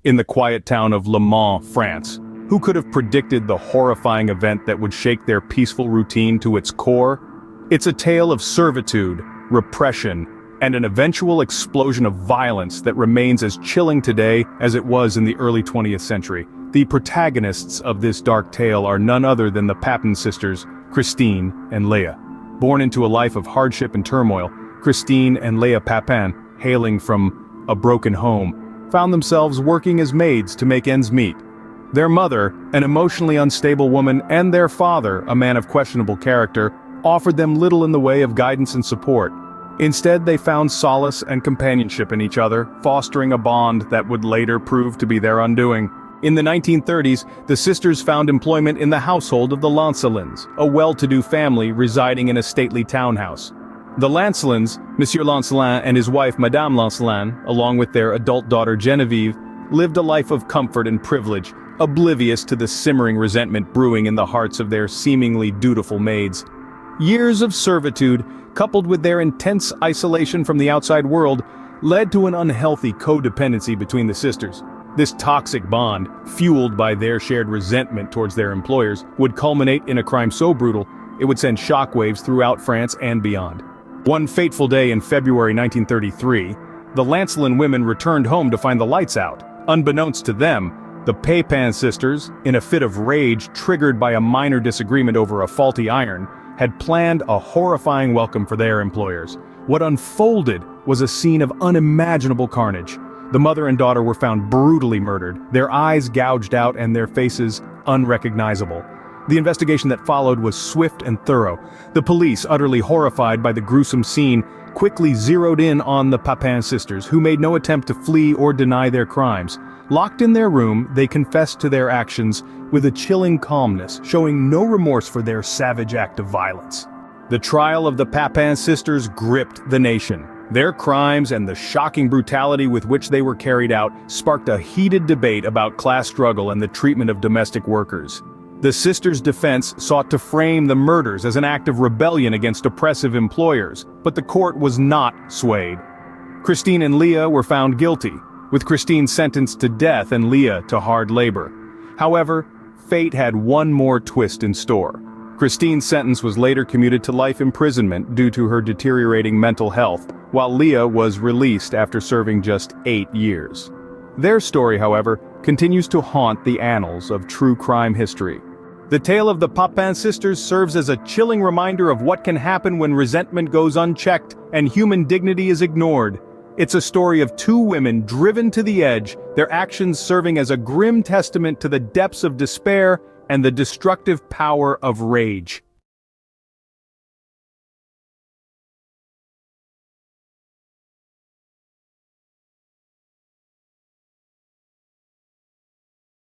in the quiet town of Le Mans, France. Who could have predicted the horrifying event that would shake their peaceful routine to its core? It's a tale of servitude, repression, and an eventual explosion of violence that remains as chilling today as it was in the early 20th century. The protagonists of this dark tale are none other than the Papin sisters, Christine and Leah. Born into a life of hardship and turmoil, Christine and Leah Papin, hailing from a broken home, found themselves working as maids to make ends meet. Their mother, an emotionally unstable woman, and their father, a man of questionable character, offered them little in the way of guidance and support. Instead, they found solace and companionship in each other, fostering a bond that would later prove to be their undoing. In the 1930s, the sisters found employment in the household of the Lancelins, a well-to-do family residing in a stately townhouse. The Lancelins, Monsieur Lancelin and his wife Madame Lancelin, along with their adult daughter Genevieve, lived a life of comfort and privilege, oblivious to the simmering resentment brewing in the hearts of their seemingly dutiful maids. Years of servitude, coupled with their intense isolation from the outside world, led to an unhealthy codependency between the sisters. This toxic bond, fueled by their shared resentment towards their employers, would culminate in a crime so brutal, it would send shockwaves throughout France and beyond. One fateful day in February 1933, the Lancelin women returned home to find the lights out. Unbeknownst to them, the Papin sisters, in a fit of rage triggered by a minor disagreement over a faulty iron, had planned a horrifying welcome for their employers. What unfolded was a scene of unimaginable carnage. The mother and daughter were found brutally murdered, their eyes gouged out and their faces unrecognizable. The investigation that followed was swift and thorough. The police, utterly horrified by the gruesome scene, quickly zeroed in on the Papin sisters, who made no attempt to flee or deny their crimes. Locked in their room, they confessed to their actions with a chilling calmness, showing no remorse for their savage act of violence. The trial of the Papin sisters gripped the nation. Their crimes and the shocking brutality with which they were carried out sparked a heated debate about class struggle and the treatment of domestic workers. The sisters' defense sought to frame the murders as an act of rebellion against oppressive employers, but the court was not swayed. Christine and Leah were found guilty, with Christine sentenced to death and Leah to hard labor. However, fate had one more twist in store. Christine's sentence was later commuted to life imprisonment due to her deteriorating mental health, while Leah was released after serving just 8 years. Their story, however, continues to haunt the annals of true crime history. The tale of the Papin sisters serves as a chilling reminder of what can happen when resentment goes unchecked and human dignity is ignored. It's a story of two women driven to the edge, their actions serving as a grim testament to the depths of despair and the destructive power of rage.